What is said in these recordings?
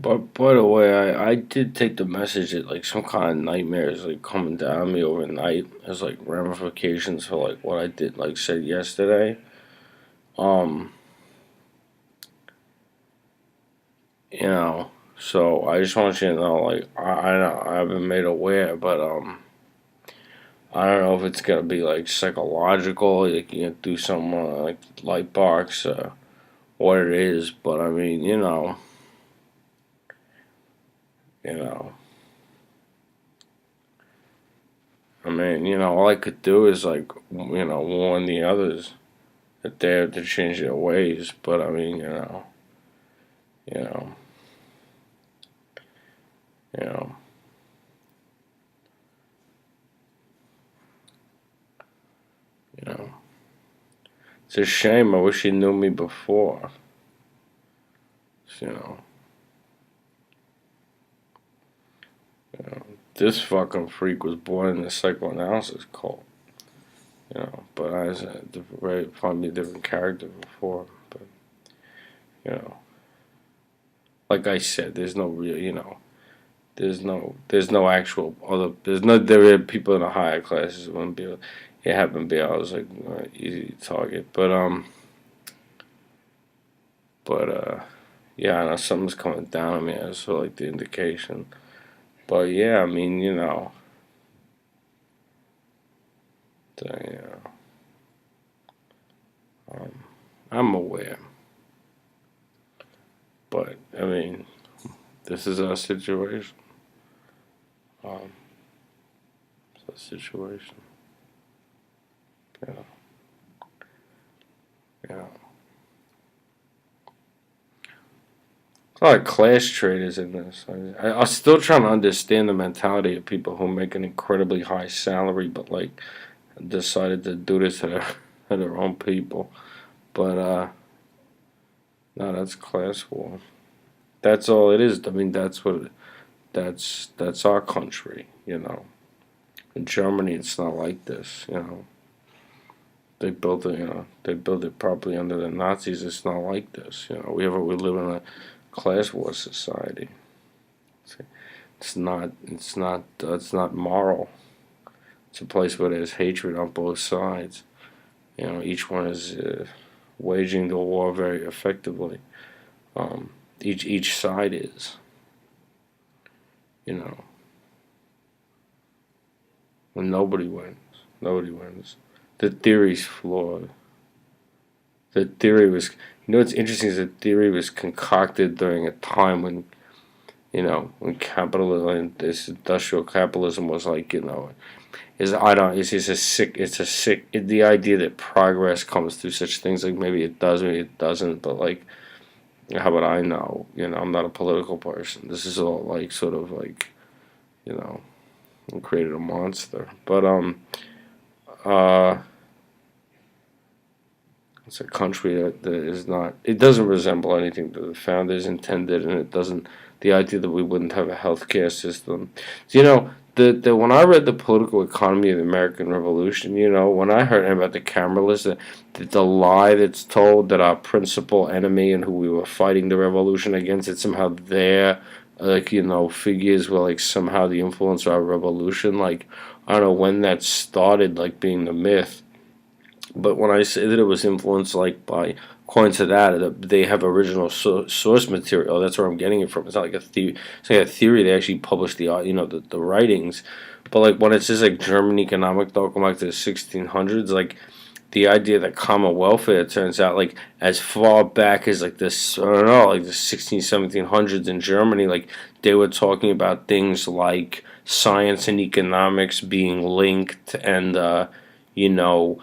But by the way, I did take the message that like some kind of nightmare is like coming down on me overnight as like ramifications for like what I did like said yesterday. Um, you know, so I just want you to know like I know I haven't made aware, but I don't know if it's gonna be like psychological, like you can do something like light box, what it is, but I mean, you know, all I could do is like, warn the others that they have to change their ways. But I mean, you know, you know, you know. It's a shame. I wish you knew me before. You know, you know. This fucking freak was born in the psychoanalysis cult. But I was a very probably a different character before. But you know, like I said, there's no real, there's no actual other. There's no there are people in the higher classes who wouldn't be. It happened to be I was like easy target, but yeah, I know something's coming down on me. I saw like the indication, but yeah, I mean the, I'm aware, but I mean this is our situation. Um, it's our situation. Yeah, yeah. A lot of class traders in this. I'm still trying to understand the mentality of people who make an incredibly high salary, but like decided to do this to their, to their own people. But no, that's class war. That's all it is. I mean, that's our country. In Germany, it's not like this. They built it properly under the Nazis. It's not like this. We live in a class war society. It's not moral. It's a place where there's hatred on both sides. Each one is waging the war very effectively. Each side is, you know, and nobody wins. Nobody wins. The theory's flawed. The theory was, what's interesting is the theory was concocted during a time when capitalism, this industrial capitalism was like, is I don't, it's a sick, the idea that progress comes through such things, like maybe it does, maybe it doesn't, but like, how about I know? I'm not a political person. This is all like sort of like, you know, created a monster. But uh, it's a country that is not. It doesn't resemble anything that the founders intended, and it doesn't. The idea that we wouldn't have a healthcare system. So, the when I read the political economy of the American Revolution, when I heard about the cameralists, the lie that's told that our principal enemy and who we were fighting the revolution against, that somehow their figures were like somehow the influence of our revolution. Like I don't know when that started, like being the myth. But when I say that it was influenced, like by, according to that, they have original source material. That's where I'm getting it from. It's not like a theory. It's like a theory. They actually published the writings. But like when it says like German economic thought going back to the 1600s, like the idea that common welfare, it turns out, like as far back as like this, I don't know, like the 1700s in Germany, like they were talking about things like science and economics being linked, and you know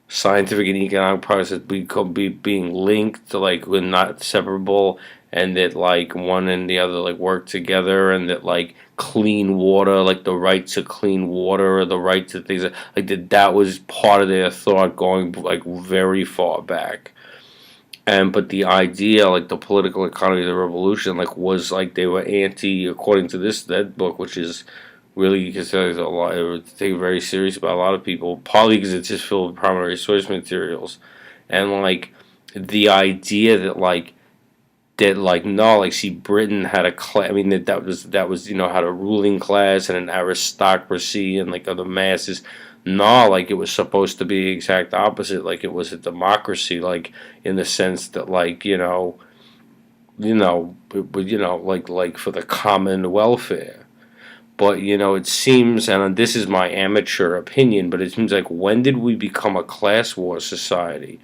scientific and economic process be being linked, like we're not separable, and that like one and the other like work together, and that like clean water, like the right to clean water or the right to things like that was part of their thought going like very far back. And but the idea, like the political economy of the revolution, like was like they were anti, according to that book, which is really considered a lot, it would take very serious by a lot of people, partly because it's just filled with primary source materials, and like the idea that like that like no, like see Britain had a class. I mean that was had a ruling class and an aristocracy and like other masses. No, like it was supposed to be the exact opposite. Like it was a democracy, like in the sense that like like for the common welfare. But it seems, and this is my amateur opinion, but it seems like when did we become a class war society?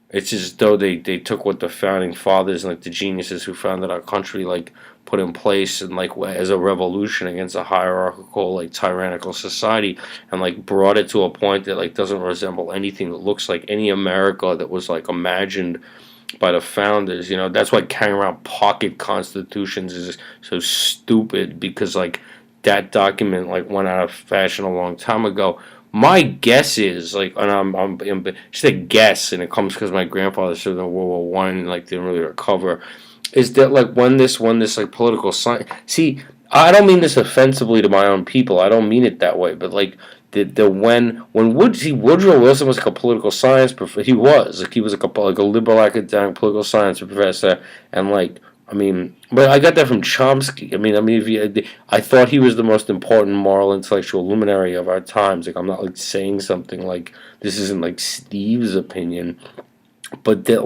It's as though they took what the founding fathers and like the geniuses who founded our country like put in place and like as a revolution against a hierarchical like tyrannical society and like brought it to a point that like doesn't resemble anything that looks like any America that was like imagined by the founders. That's why carrying around pocket constitutions is so stupid because like that document like went out of fashion a long time ago. My guess is like, and I'm just a guess, and it comes because my grandfather served in World War I and like didn't really recover. Is that like when this like political science? See, I don't mean this offensively to my own people. I don't mean it that way. But like the when Woodrow Wilson was like a political science professor. He was like a liberal academic political science professor, and like I mean, but I got that from Chomsky. I thought he was the most important moral intellectual luminary of our times. Like, I'm not like saying something like this isn't like Steve's opinion, but that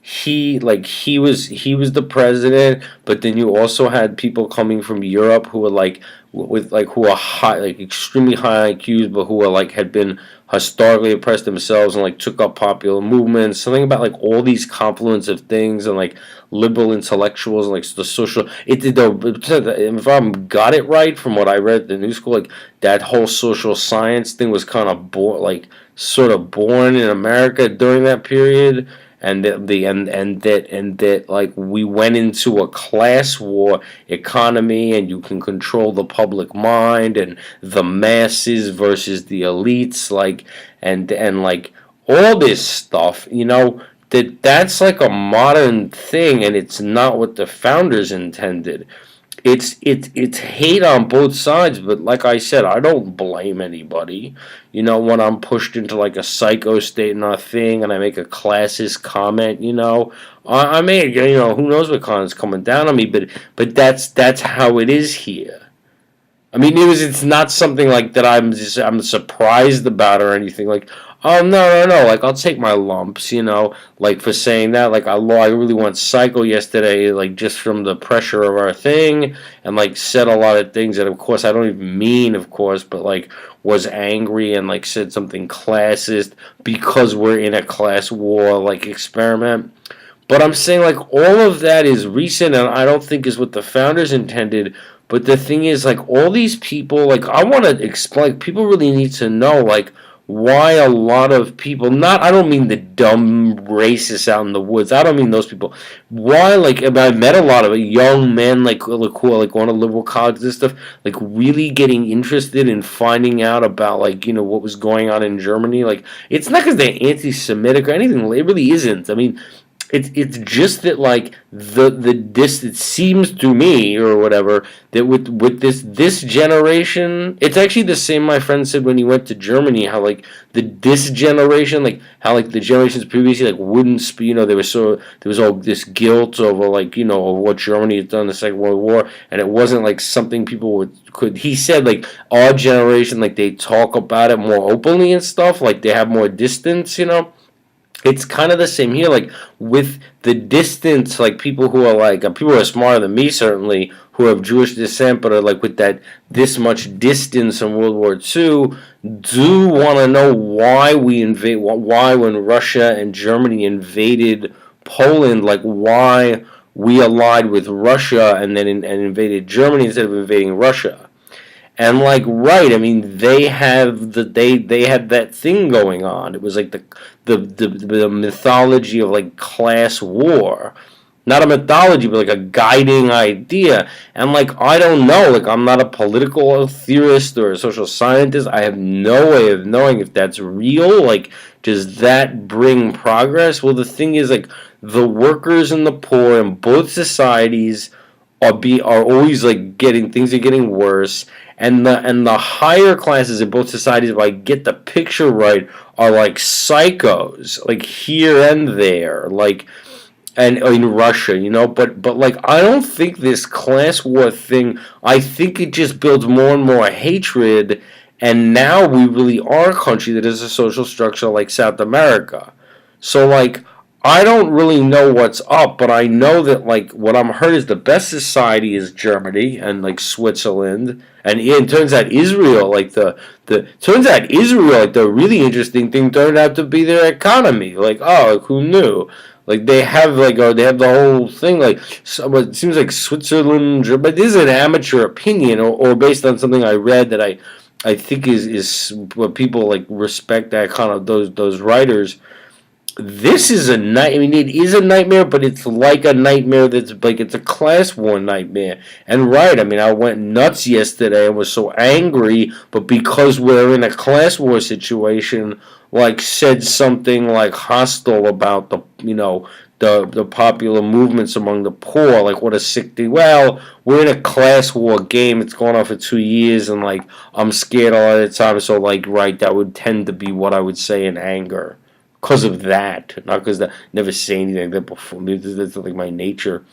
he was the president, but then you also had people coming from Europe who were like with like who are high like extremely high IQs, but who were like had been historically oppressed themselves and like took up popular movements. Something about like all these confluence of things and like liberal intellectuals and like the social. If I got it right from what I read at the new school, like that whole social science thing was kind of sort of born in America during that period, and that like we went into a class war economy, and you can control the public mind and the masses versus the elites, like and like all this stuff, that's like a modern thing, and it's not what the founders intended. It's hate on both sides, but like I said, I don't blame anybody. When I'm pushed into like a psycho state and a thing, and I make a classist comment, I may, who knows what is coming down on me, but that's how it is here. I mean, it's not something like that I'm surprised about or anything. Like, oh no, like I'll take my lumps, like for saying that. Like I really went psycho yesterday, like just from the pressure of our thing, and like said a lot of things that, of course, I don't even mean, of course, but like was angry and like said something classist because we're in a class war like experiment. But I'm saying like all of that is recent, and I don't think is what the founders intended. But the thing is, like, all these people, like, I want to explain, people really need to know, like, why a lot of people, I don't mean the dumb racists out in the woods, I don't mean those people. Why, like, I met a lot of young men, like, who are, like, going to liberal colleges and stuff, like, really getting interested in finding out about, like, what was going on in Germany. Like, it's not because they're anti-Semitic or anything, it really isn't. I mean, it's just that like this it seems to me or whatever that with this generation, it's actually the same my friend said when he went to Germany, how like this generation, like how like the generations previously like wouldn't speak, there was all this guilt over like over what Germany had done in the Second World War, and it wasn't like something people could, he said, like our generation, like they talk about it more openly and stuff, like they have more distance. It's kind of the same here, like with the distance, like people who are like people who are smarter than me, certainly, who have Jewish descent, but are like with this much distance from World War II, do want to know why why when Russia and Germany invaded Poland, like why we allied with Russia and then and invaded Germany instead of invading Russia. And like right, I mean they have they had that thing going on. It was like the mythology of like class war. Not a mythology, but like a guiding idea. And like I don't know, like I'm not a political theorist or a social scientist. I have no way of knowing if that's real. Like, does that bring progress? Well, the thing is, like the workers and the poor in both societies are always like things are getting worse, and the higher classes in both societies, if I get the picture right, are like psychos, like here and there, like and in Russia, but like I don't think this class war thing. I think it just builds more and more hatred, and now we really are a country that has a social structure like South America. So like I don't really know what's up, but I know that like what I'm heard is the best society is Germany and like Switzerland, and it turns out Israel the turns out Israel like the really interesting thing turned out to be their economy. Like oh, like, who knew? Like they have the whole thing like so, it seems like Switzerland, but this is an amateur opinion or based on something I read that I think is what people like respect that kind of those writers. This is a night. I mean, it is a nightmare, but it's like a nightmare that's like it's a class war nightmare. And right, I mean, I went nuts yesterday and was so angry, but because we're in a class war situation, like said something like hostile about the popular movements among the poor. Like what a sick thing. Well, we're in a class war game. It's going on for 2 years, and like I'm scared all the time. So like, right, that would tend to be what I would say in anger because of that, not because I never say anything like that before. That's like my nature.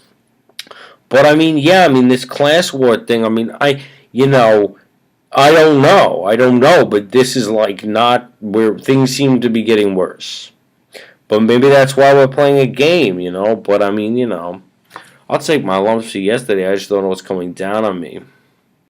But I mean, yeah, I mean this class war thing. I mean, I don't know, but this is like not where things seem to be getting worse. But maybe that's why we're playing a game. But I mean, I'll take my lumps for yesterday. I just don't know what's coming down on me.